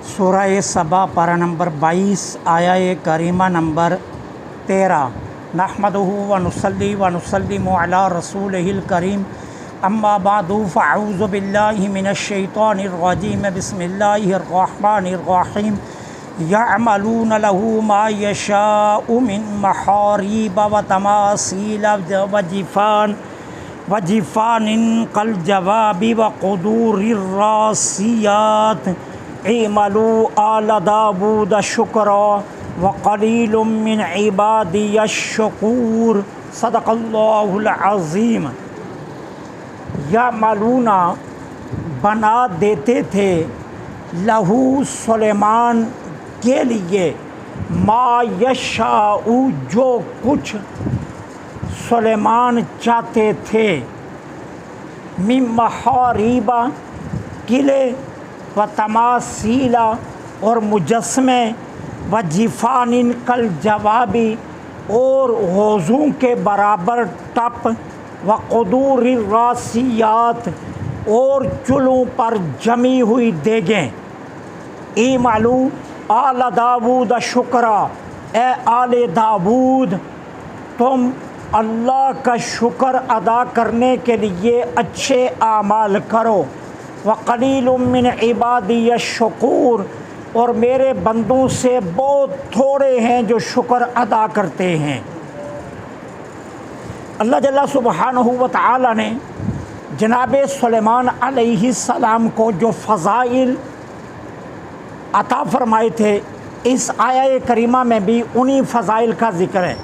سورہ سبا پارہ نمبر 22 آیہ کریمہ نمبر 13۔ نحمدہ ونصلی ونسلم علی رسولہ الکریم، اما بعد فاعوذ باللہ من الشیطان الرجیم، بسم اللہ الرحمن الرحیم۔ یعملون له ما یشاء من محاریب وتماثیل وجفان کالجواب وقدور الراسیات، اعملوا آل داود شکرا وقلیل من عبادی الشکور، صدق اللہ العظیم۔ یعملون بنا دیتے تھے لہو سلیمان کے لیے، ما یشاء جو کچھ سلیمان چاہتے تھے، من محاریبہ قلعے، و تماثیلا اور مجسمے، و جفان کالجوابی اور غوزوں کے برابر ٹپ، و قدور الراسیات اور چلوں پر جمی ہوئی دیگیں۔ اعملوا آل داود شکرا، اے آل داود تم اللہ کا شکر ادا کرنے کے لیے اچھے اعمال کرو، وقلیل من عبادی الشکور اور میرے بندوں سے بہت تھوڑے ہیں جو شکر ادا کرتے ہیں۔ اللہ جل سبحانہ و تعالی نے جناب سلیمان علیہ السلام کو جو فضائل عطا فرمائے تھے، اس آیہ کریمہ میں بھی انہی فضائل کا ذکر ہے۔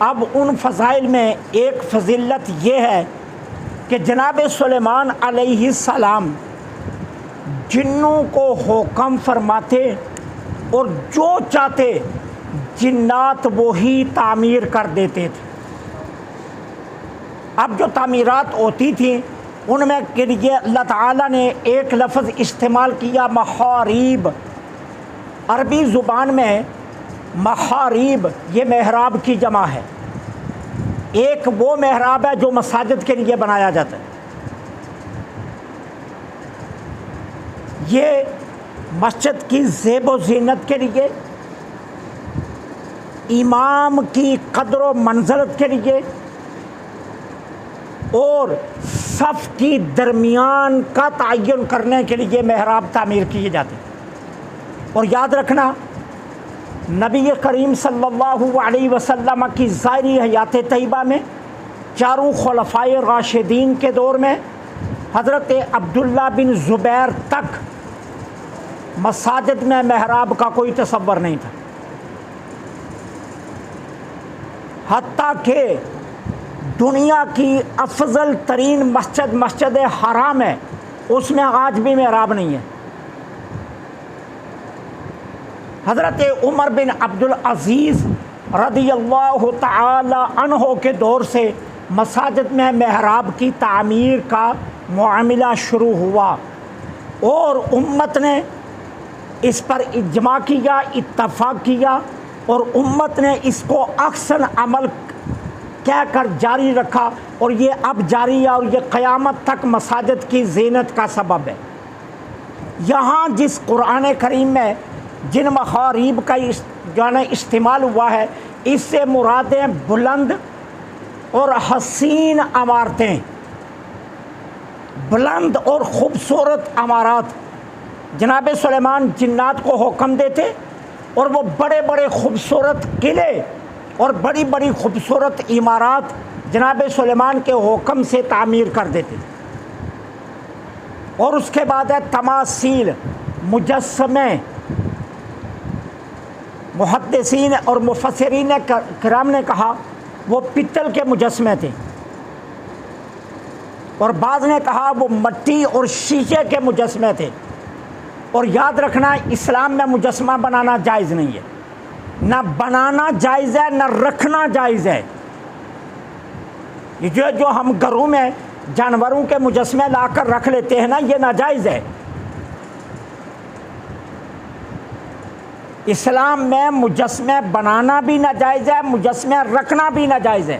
اب ان فضائل میں ایک فضیلت یہ ہے کہ جناب سلیمان علیہ السلام جنوں کو حکم فرماتے اور جو چاہتے جنات وہی تعمیر کر دیتے تھے۔ اب جو تعمیرات ہوتی تھیں ان میں کے لیے اللہ تعالیٰ نے ایک لفظ استعمال کیا، محاریب۔ عربی زبان میں محاریب یہ محراب کی جمع ہے۔ ایک وہ محراب ہے جو مساجد کے لیے بنایا جاتا ہے، یہ مسجد کی زیب و زینت کے لیے، امام کی قدر و منزلت کے لیے، اور صف کی درمیان کا تعین کرنے کے لیے محراب تعمیر کیے جاتے ہیں۔ اور یاد رکھنا، نبی کریم صلی اللہ علیہ وسلم کی ظاہری حیات طیبہ میں چاروں خلفائے راشدین کے دور میں حضرت عبداللہ بن زبیر تک مساجد میں محراب کا کوئی تصور نہیں تھا، حتیٰ کہ دنیا کی افضل ترین مسجد مسجد حرام ہے، اس میں آج بھی محراب نہیں ہے۔ حضرت عمر بن عبدالعزیز رضی اللہ تعالی عنہ کے دور سے مساجد میں محراب کی تعمیر کا معاملہ شروع ہوا، اور امت نے اس پر اجماع کیا، اتفاق کیا، اور امت نے اس کو احسن عمل کہہ کر جاری رکھا، اور یہ اب جاری ہے اور یہ قیامت تک مساجد کی زینت کا سبب ہے۔ یہاں جس قرآن کریم میں جن محاریب کا استعمال ہوا ہے، اس سے مرادیں بلند اور حسین عمارتیں، بلند اور خوبصورت عمارات۔ جناب سلیمان جنات کو حکم دیتے اور وہ بڑے بڑے خوبصورت قلعے اور بڑی بڑی خوبصورت عمارات جناب سلیمان کے حکم سے تعمیر کر دیتے۔ اور اس کے بعد ہے تماثیل، مجسمے۔ محدثین اور مفسرین کرام نے کہا وہ پتل کے مجسمے تھے، اور بعض نے کہا وہ مٹی اور شیشے کے مجسمے تھے۔ اور یاد رکھنا، اسلام میں مجسمہ بنانا جائز نہیں ہے، نہ بنانا جائز ہے نہ رکھنا جائز ہے۔ یہ جو ہم گھروں میں جانوروں کے مجسمے لا کر رکھ لیتے ہیں نا، یہ ناجائز ہے۔ اسلام میں مجسمے بنانا بھی ناجائز ہے، مجسمے رکھنا بھی ناجائز ہے،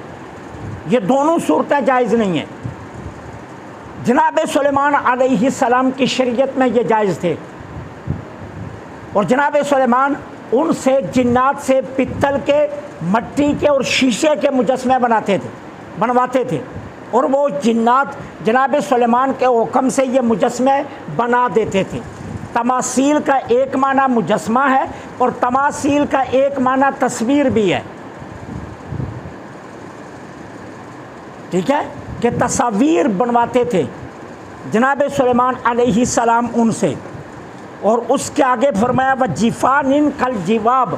یہ دونوں صورتیں جائز نہیں ہیں۔ جناب سلیمان علیہ السلام کی شریعت میں یہ جائز تھے۔ اور جناب سلیمان ان سے جنات سے پتل کے، مٹی کے اور شیشے کے مجسمے بنواتے تھے اور وہ جنات جناب سلیمان کے حکم سے یہ مجسمے بنا دیتے تھے۔ تماثیل کا ایک معنی مجسمہ ہے اور تماثیل کا ایک معنی تصویر بھی ہے، ٹھیک ہے، کہ تصاویر بنواتے تھے جناب سلیمان علیہ السلام ان سے۔ اور اس کے آگے فرمایا وَجِفَانٍ كَالْجِوَابِ،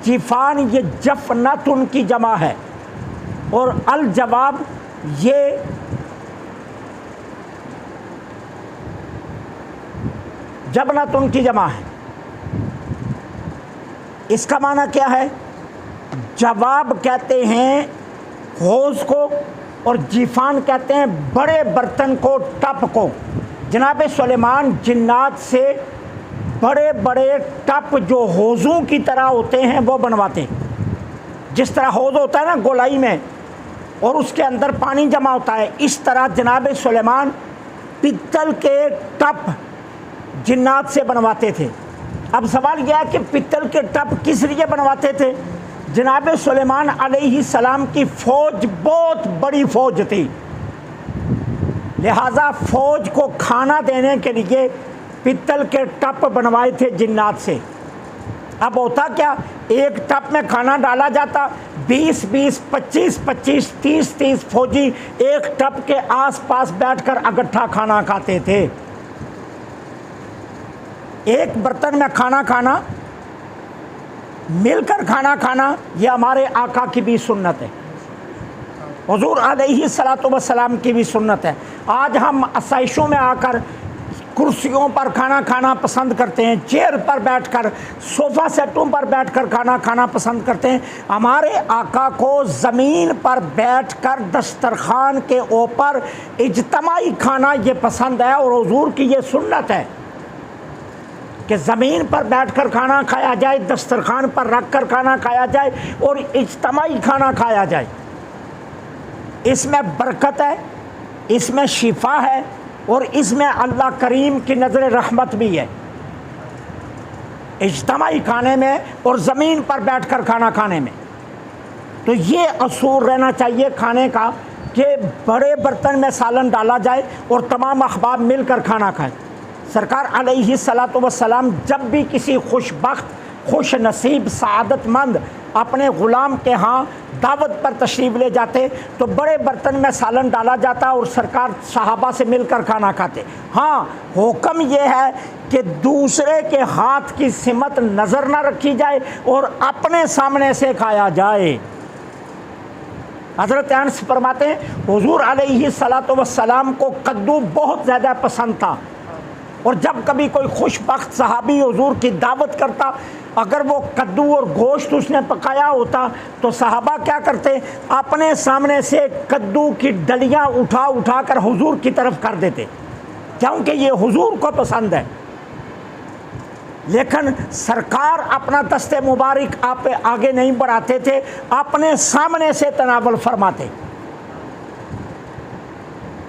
جفان یہ جفنت ان کی جمع ہے، اور الجواب یہ جبنت ان کی جمع ہے۔ اس کا معنی کیا ہے؟ جواب کہتے ہیں حوض کو اور جیفان کہتے ہیں بڑے برتن کو، ٹپ کو۔ جناب سلیمان جنات سے بڑے بڑے ٹپ جو حوضوں کی طرح ہوتے ہیں وہ بنواتے ہیں، جس طرح حوض ہوتا ہے نا گولائی میں اور اس کے اندر پانی جمع ہوتا ہے، اس طرح جناب سلیمان پتل کے ٹپ جنات سے بنواتے تھے۔ اب سوال یہ ہے کہ پتل کے ٹپ کس لیے بنواتے تھے؟ جناب سلیمان علیہ السلام کی فوج بہت بڑی فوج تھی، لہٰذا فوج کو کھانا دینے کے لیے پتل کے ٹپ بنوائے تھے جنات سے۔ اب ہوتا کیا، ایک ٹپ میں کھانا ڈالا جاتا، 20 20 25 25 30 30 فوجی ایک ٹپ کے آس پاس بیٹھ کر اکٹھا کھانا کھاتے تھے۔ ایک برتن میں کھانا کھانا، مل کر کھانا کھانا، یہ ہمارے آقا کی بھی سنت ہے، حضور علیہ الصلوۃ والسلام کی بھی سنت ہے۔ آج ہم آسائشوں میں آ کر کرسیوں پر کھانا کھانا پسند کرتے ہیں، چیئر پر بیٹھ کر، صوفہ سیٹوں پر بیٹھ کر کھانا کھانا پسند کرتے ہیں۔ ہمارے آقا کو زمین پر بیٹھ کر دسترخوان کے اوپر اجتماعی کھانا یہ پسند ہے، اور حضور کی یہ سنت ہے کہ زمین پر بیٹھ کر کھانا کھایا جائے، دسترخوان پر رکھ کر کھانا کھایا جائے اور اجتماعی کھانا کھایا جائے۔ اس میں برکت ہے، اس میں شفا ہے، اور اس میں اللہ کریم کی نظر رحمت بھی ہے، اجتماعی کھانے میں اور زمین پر بیٹھ کر کھانا کھانے میں۔ تو یہ اصول رہنا چاہیے کھانے کا کہ بڑے برتن میں سالن ڈالا جائے اور تمام احباب مل کر کھانا کھائیں۔ سرکار علیہ الصلوۃ والسلام جب بھی کسی خوش بخت، خوش نصیب، سعادت مند اپنے غلام کے ہاں دعوت پر تشریف لے جاتے تو بڑے برتن میں سالن ڈالا جاتا اور سرکار صحابہ سے مل کر کھانا کھاتے۔ ہاں، حکم یہ ہے کہ دوسرے کے ہاتھ کی سمت نظر نہ رکھی جائے اور اپنے سامنے سے کھایا جائے۔ حضرت انس فرماتے ہیں حضور علیہ الصلوۃ والسلام کو کدو بہت زیادہ پسند تھا، اور جب کبھی کوئی خوش بخت صحابی حضور کی دعوت کرتا، اگر وہ کدو اور گوشت اس نے پکایا ہوتا تو صحابہ کیا کرتے، اپنے سامنے سے کدو کی ڈلیاں اٹھا اٹھا کر حضور کی طرف کر دیتے، کیونکہ یہ حضور کو پسند ہے۔ لیکن سرکار اپنا دست مبارک آپ آگے نہیں بڑھاتے تھے، اپنے سامنے سے تناول فرماتے۔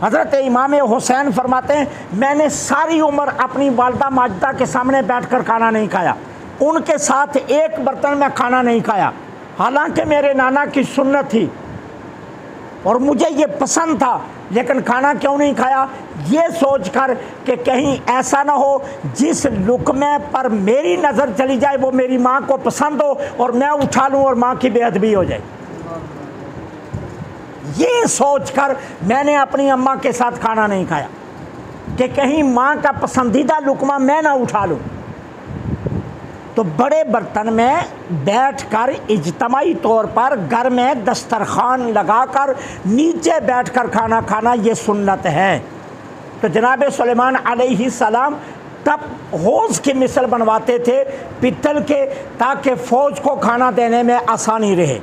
حضرت امام حسین فرماتے ہیں میں نے ساری عمر اپنی والدہ ماجدہ کے سامنے بیٹھ کر کھانا نہیں کھایا، ان کے ساتھ ایک برتن میں کھانا نہیں کھایا، حالانکہ میرے نانا کی سنت تھی اور مجھے یہ پسند تھا، لیکن کھانا کیوں نہیں کھایا؟ یہ سوچ کر کہ کہیں ایسا نہ ہو جس لقمے پر میری نظر چلی جائے وہ میری ماں کو پسند ہو اور میں اٹھا لوں اور ماں کی بے ادبی ہو جائے۔ یہ سوچ کر میں نے اپنی اماں کے ساتھ کھانا نہیں کھایا کہ کہیں ماں کا پسندیدہ لقمہ میں نہ اٹھا لوں۔ تو بڑے برتن میں بیٹھ کر اجتماعی طور پر گھر میں دسترخوان لگا کر نیچے بیٹھ کر کھانا کھانا یہ سنت ہے۔ تو جناب سلیمان علیہ السلام تب حوض کی مثل بنواتے تھے پتل کے، تاکہ فوج کو کھانا دینے میں آسانی رہے۔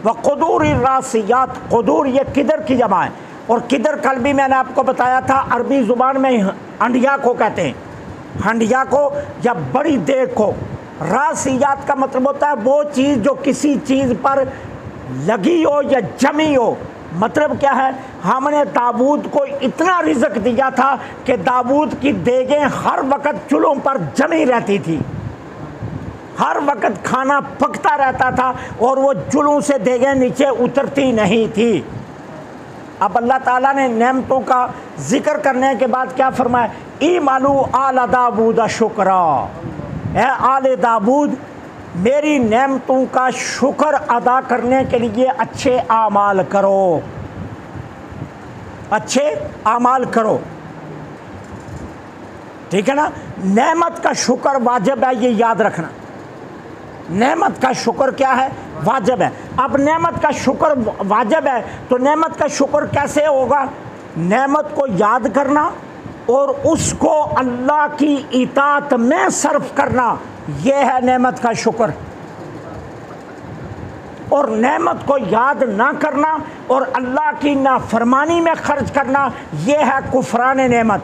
وقدور الراسیات، قدور یہ قدر کی جمع ہے، اور قدر کل بھی میں نے آپ کو بتایا تھا عربی زبان میں ہنڈیا کو کہتے ہیں، ہنڈیا کو یا بڑی دیگ کو۔ راسیات کا مطلب ہوتا ہے وہ چیز جو کسی چیز پر لگی ہو یا جمی ہو۔ مطلب کیا ہے، ہم نے داؤد کو اتنا رزق دیا تھا کہ داؤد کی دیگیں ہر وقت چولہوں پر جمی رہتی تھی، ہر وقت کھانا پکتا رہتا تھا اور وہ جلوں سے دیگیں نیچے اترتی نہیں تھی۔ اب اللہ تعالیٰ نے نعمتوں کا ذکر کرنے کے بعد کیا فرمایا؟ اعملوا آل داؤد شکرا، اے آل داؤد میری نعمتوں کا شکر ادا کرنے کے لیے اچھے اعمال کرو، اچھے اعمال کرو، ٹھیک ہے نا۔ نعمت کا شکر واجب ہے، یہ یاد رکھنا۔ نعمت کا شکر کیا ہے؟ واجب ہے۔ اب نعمت کا شکر واجب ہے تو نعمت کا شکر کیسے ہوگا؟ نعمت کو یاد کرنا اور اس کو اللہ کی اطاعت میں صرف کرنا، یہ ہے نعمت کا شکر۔ اور نعمت کو یاد نہ کرنا اور اللہ کی نافرمانی میں خرچ کرنا، یہ ہے کفران نعمت۔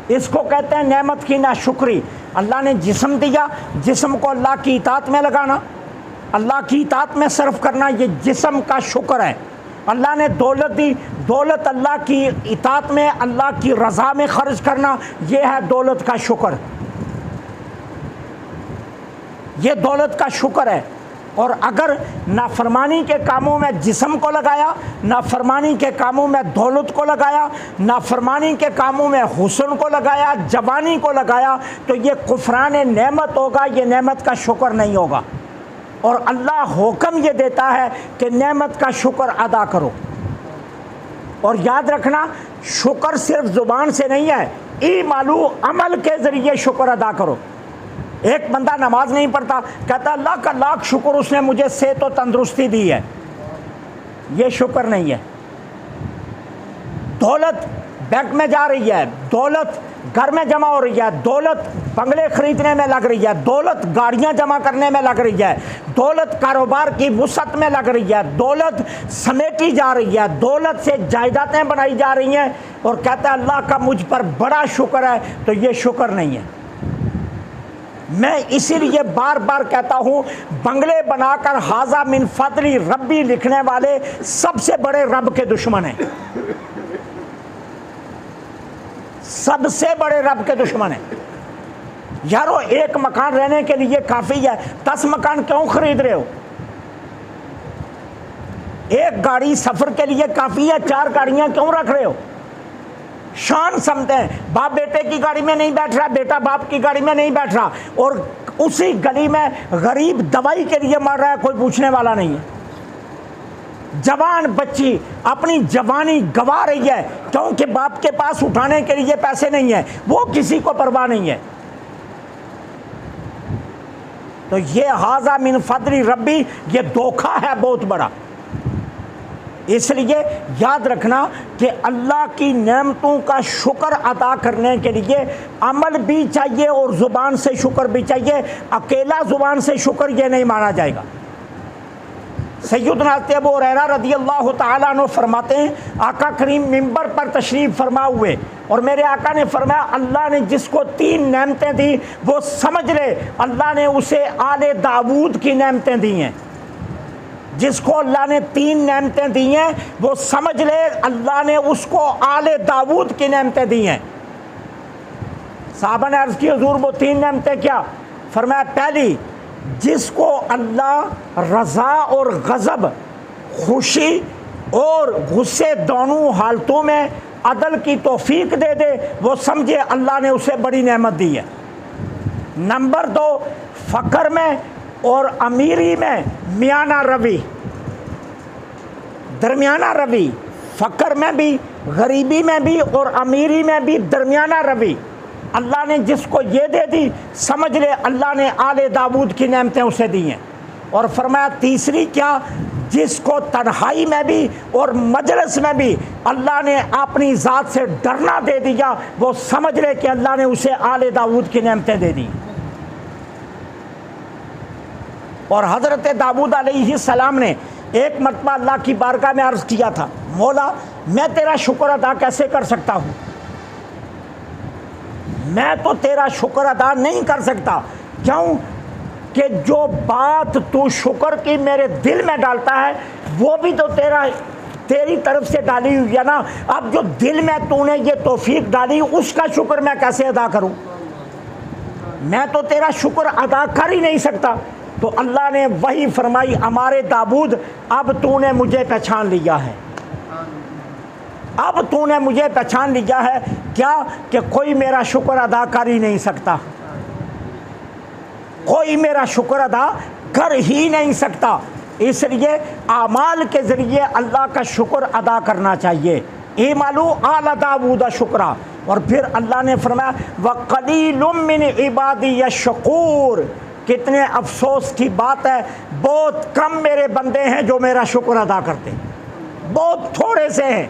اس کو کہتے ہیں نعمت کی ناشکری۔ اللہ نے جسم دیا، جسم کو اللہ کی اطاعت میں لگانا، اللہ کی اطاعت میں صرف کرنا، یہ جسم کا شکر ہے۔ اللہ نے دولت دی، دولت اللہ کی اطاعت میں، اللہ کی رضا میں خرچ کرنا، یہ ہے دولت کا شکر، یہ دولت کا شکر ہے۔ اور اگر نافرمانی کے کاموں میں جسم کو لگایا، نافرمانی کے کاموں میں دولت کو لگایا، نافرمانی کے کاموں میں حسن کو لگایا، جوانی کو لگایا، تو یہ کفران نعمت ہوگا، یہ نعمت کا شکر نہیں ہوگا۔ اور اللہ حکم یہ دیتا ہے کہ نعمت کا شکر ادا کرو۔ اور یاد رکھنا شکر صرف زبان سے نہیں ہے، اعملوا عمل کے ذریعے شکر ادا کرو۔ ایک بندہ نماز نہیں پڑھتا، کہتا اللہ کا لاکھ شکر اس نے مجھے صحت و تندرستی دی ہے، یہ شکر نہیں ہے۔ دولت بینک میں جا رہی ہے، دولت گھر میں جمع ہو رہی ہے، دولت بنگلے خریدنے میں لگ رہی ہے، دولت گاڑیاں جمع کرنے میں لگ رہی ہے، دولت کاروبار کی وسعت میں لگ رہی ہے، دولت سمیٹی جا رہی ہے، دولت سے جائیدادیں بنائی جا رہی ہیں، اور کہتا ہے اللہ کا مجھ پر بڑا شکر ہے، تو یہ شکر نہیں ہے۔ میں اسی لیے بار بار کہتا ہوں، بنگلے بنا کر ھذا من فضل ربی لکھنے والے سب سے بڑے رب کے دشمن ہیں، سب سے بڑے رب کے دشمن ہیں۔ یارو ایک مکان رہنے کے لیے کافی ہے، 10 مکان کیوں خرید رہے ہو؟ ایک گاڑی سفر کے لیے کافی ہے، 4 گاڑیاں کیوں رکھ رہے ہو؟ شان سمجھتے ہیں، باپ بیٹے کی گاڑی میں نہیں بیٹھ رہا، بیٹا باپ کی گاڑی میں نہیں بیٹھ رہا، اور اسی گلی میں غریب دوائی کے لیے مر رہا ہے، کوئی پوچھنے والا نہیں ہے۔ جوان بچی اپنی جوانی گوا رہی ہے کیونکہ باپ کے پاس اٹھانے کے لیے پیسے نہیں ہیں، وہ کسی کو پرواہ نہیں ہے۔ تو یہ ھذا من فضل ربی، یہ دھوکہ ہے بہت بڑا۔ اس لیے یاد رکھنا کہ اللہ کی نعمتوں کا شکر ادا کرنے کے لیے عمل بھی چاہیے اور زبان سے شکر بھی چاہیے، اکیلا زبان سے شکر یہ نہیں مانا جائے گا۔ سیدنا ابو ہریرہ رضی اللہ تعالیٰ عنہ فرماتے ہیں، آقا کریم منبر پر تشریف فرما ہوئے اور میرے آقا نے فرمایا اللہ نے جس کو 3 نعمتیں دی وہ سمجھ لے اللہ نے اسے آل داؤد کی نعمتیں دی ہیں۔ جس کو اللہ نے 3 نعمتیں دی ہیں وہ سمجھ لے اللہ نے اس کو آل داؤد کی نعمتیں دی ہیں۔ صحابہ نے عرض کی حضور وہ 3 نعمتیں کیا؟ فرمایا پہلی، جس کو اللہ رضا اور غضب، خوشی اور غصے دونوں حالتوں میں عدل کی توفیق دے دے وہ سمجھے اللہ نے اسے بڑی نعمت دی ہے۔ نمبر 2، فقر میں اور امیری میں میانہ روی، درمیانہ روی، فقر میں بھی، غریبی میں بھی اور امیری میں بھی درمیانہ روی۔ اللہ نے جس کو یہ دے دی سمجھ لے اللہ نے آل داؤد کی نعمتیں اسے دی ہیں۔ اور فرمایا تیسری کیا، جس کو تنہائی میں بھی اور مجلس میں بھی اللہ نے اپنی ذات سے ڈرنا دے دیا وہ سمجھ لے کہ اللہ نے اسے آل داؤد کی نعمتیں دے دی۔ اور حضرت داؤد علیہ السلام نے ایک مرتبہ اللہ کی بارگاہ میں عرض کیا تھا، مولا میں تیرا شکر ادا کیسے کر سکتا ہوں؟ میں تو تیرا شکر ادا نہیں کر سکتا، کیوں کہ جو بات تو شکر کی میرے دل میں ڈالتا ہے وہ بھی تو تیری طرف سے ڈالی ہوئی ہے نا۔ اب جو دل میں تو نے یہ توفیق ڈالی اس کا شکر میں کیسے ادا کروں؟ میں تو تیرا شکر ادا کر ہی نہیں سکتا۔ تو اللہ نے وہی فرمائی ہمارے داؤد اب تو نے مجھے پہچان لیا ہے، اب تو نے مجھے پہچان لیا ہے، کیا کہ کوئی میرا شکر ادا کر ہی نہیں سکتا، کوئی میرا شکر ادا کر ہی نہیں سکتا۔ اس لیے اعمال کے ذریعے اللہ کا شکر ادا کرنا چاہیے۔ اعملوا آل داؤد شکرا۔ اور پھر اللہ نے فرمایا وَقَلِيلٌ مِّنْ عِبَادِيَ الشَّكُورُ، کتنے افسوس کی بات ہے، بہت کم میرے بندے ہیں جو میرا شکر ادا کرتے ہیں، بہت تھوڑے سے ہیں۔